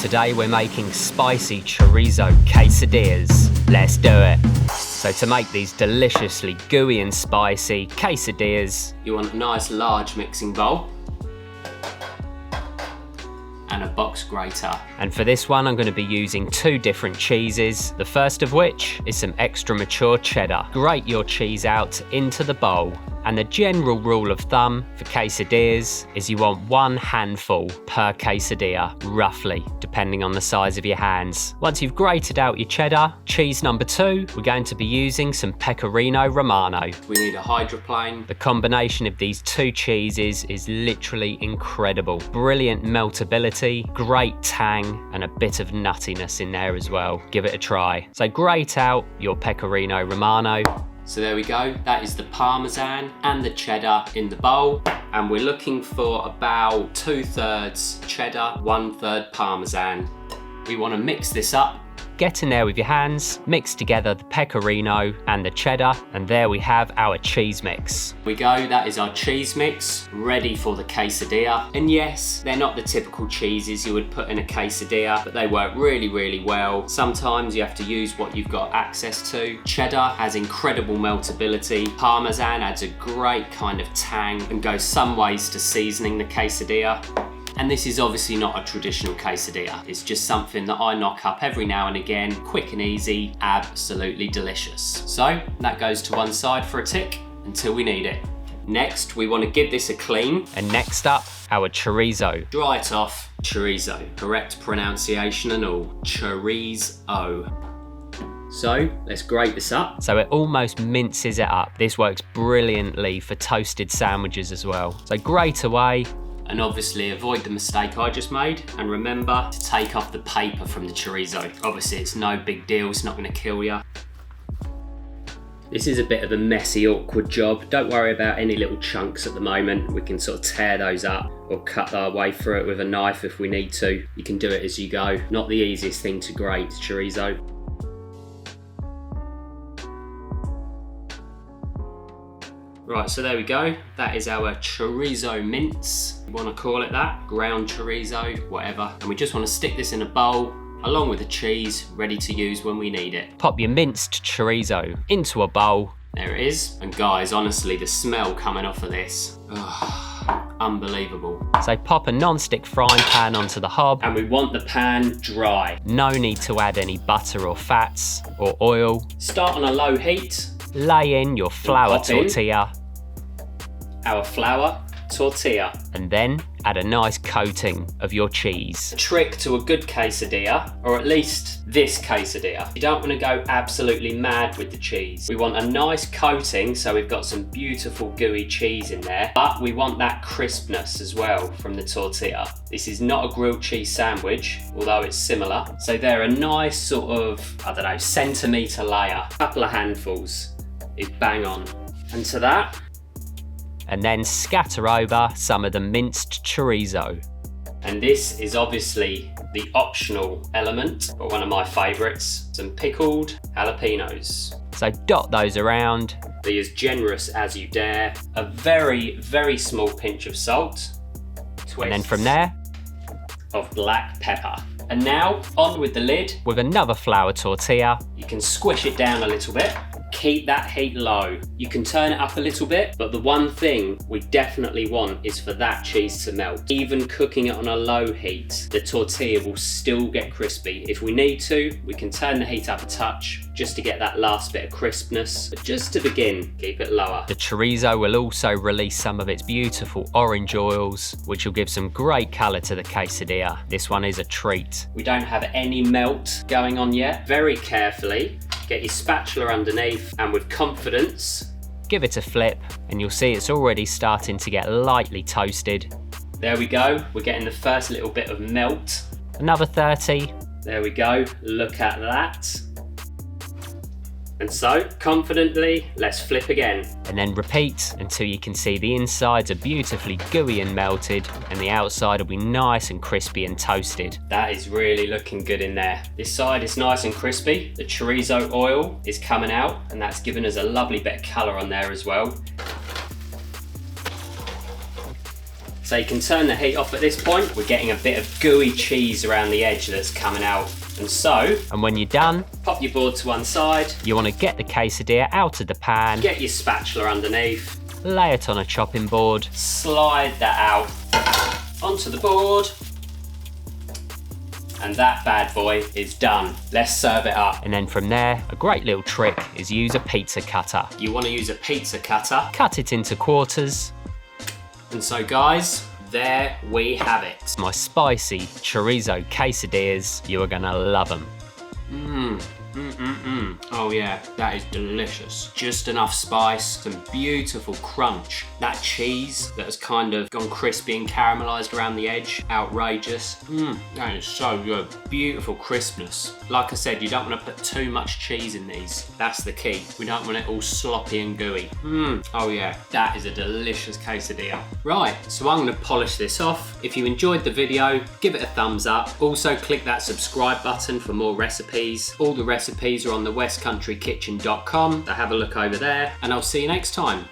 Today we're making spicy chorizo quesadillas. Let's do it. So to make these deliciously gooey and spicy quesadillas, you want a nice large mixing bowl and a box grater. And for this one, I'm going to be using 2 different cheeses, the first of which is some extra mature cheddar. Grate your cheese out into the bowl. And the general rule of thumb for quesadillas is you want 1 handful per quesadilla, roughly, depending on the size of your hands. Once you've grated out your cheddar, cheese number 2, we're going to be using some pecorino romano. We need a hydroplane. The combination of these 2 cheeses is literally incredible. Brilliant meltability, great tang, and a bit of nuttiness in there as well. Give it a try. So grate out your pecorino romano. So there we go, that is the Parmesan and the cheddar in the bowl, and we're looking for about 2/3 cheddar, 1/3 Parmesan. We want to mix this up. Get in there with your hands, mix together the pecorino and the cheddar, and there we have our cheese mix. We go, that is our cheese mix, ready for the quesadilla. And yes, they're not the typical cheeses you would put in a quesadilla, but they work really, really well. Sometimes you have to use what you've got access to. Cheddar has incredible meltability. Parmesan adds a great kind of tang and goes some ways to seasoning the quesadilla. And this is obviously not a traditional quesadilla. It's just something that I knock up every now and again, quick and easy, absolutely delicious. So that goes to one side for a tick until we need it. Next, we want to give this a clean. And next up, our chorizo. Dry it off, chorizo. Correct pronunciation and all, chorizo. So let's grate this up. So it almost minces it up. This works brilliantly for toasted sandwiches as well. So grate away. And obviously avoid the mistake I just made, and remember to take off the paper from the chorizo. Obviously it's no big deal, it's not going to kill you. This is a bit of a messy, awkward job. Don't worry about any little chunks at the moment. We can sort of tear those up or cut our way through it with a knife if we need to. You can do it as you go. Not the easiest thing to grate, chorizo. Right, so there we go. That is our chorizo mince. You want to call it that, ground chorizo, whatever. And we just want to stick this in a bowl, along with the cheese, ready to use when we need it. Pop your minced chorizo into a bowl. There it is. And guys, honestly, the smell coming off of this, unbelievable. So pop a non-stick frying pan onto the hob. And we want the pan dry. No need to add any butter or fats or oil. Start on a low heat. Lay in your flour tortilla. Our flour tortilla. And then add a nice coating of your cheese. A trick to a good quesadilla, or at least this quesadilla. You don't want to go absolutely mad with the cheese. We want a nice coating, so we've got some beautiful gooey cheese in there, but we want that crispness as well from the tortilla. This is not a grilled cheese sandwich, although it's similar. So they're a nice sort of, I don't know, centimetre layer. A couple of handfuls is bang on. And to that, and then scatter over some of the minced chorizo. And this is obviously the optional element, but one of my favourites, some pickled jalapenos. So dot those around. Be as generous as you dare. A very, very small pinch of salt. Twist. And then from there, of black pepper. And now, on with the lid. With another flour tortilla. You can squish it down a little bit. Keep that heat low. You can turn it up a little bit, but the one thing we definitely want is for that cheese to melt. Even cooking it on a low heat, the tortilla will still get crispy. If we need to, we can turn the heat up a touch just to get that last bit of crispness. But just to begin, keep it lower. The chorizo will also release some of its beautiful orange oils, which will give some great colour to the quesadilla. This one is a treat. We don't have any melt going on yet. Very carefully, get your spatula underneath, and with confidence, give it a flip, and you'll see it's already starting to get lightly toasted. There we go, we're getting the first little bit of melt. Another 30. There we go, look at that. And so, confidently, let's flip again. And then repeat until you can see the insides are beautifully gooey and melted, and the outside will be nice and crispy and toasted. That is really looking good in there. This side is nice and crispy. The chorizo oil is coming out, and that's given us a lovely bit of colour on there as well. So you can turn the heat off at this point. We're getting a bit of gooey cheese around the edge that's coming out. And when you're done, pop your board to one side. You want to get the quesadilla out of the pan. Get your spatula underneath. Lay it on a chopping board. Slide that out onto the board. And that bad boy is done. Let's serve it up. And then from there, a great little trick is use a pizza cutter. You want to use a pizza cutter. Cut it into quarters. And so guys, there we have it. My spicy chorizo quesadillas. You are gonna love them. Oh yeah, that is delicious. Just enough spice, some beautiful crunch. That cheese that has kind of gone crispy and caramelized around the edge, outrageous. That is so good. Beautiful crispness. Like I said, you don't want to put too much cheese in these. That's the key. We don't want it all sloppy and gooey. Oh yeah, that is a delicious quesadilla. Right, so I'm gonna polish this off. If you enjoyed the video, give it a thumbs up. Also click that subscribe button for more recipes. All the recipes are on thewckchannel.com, so have a look over there, and I'll see you next time.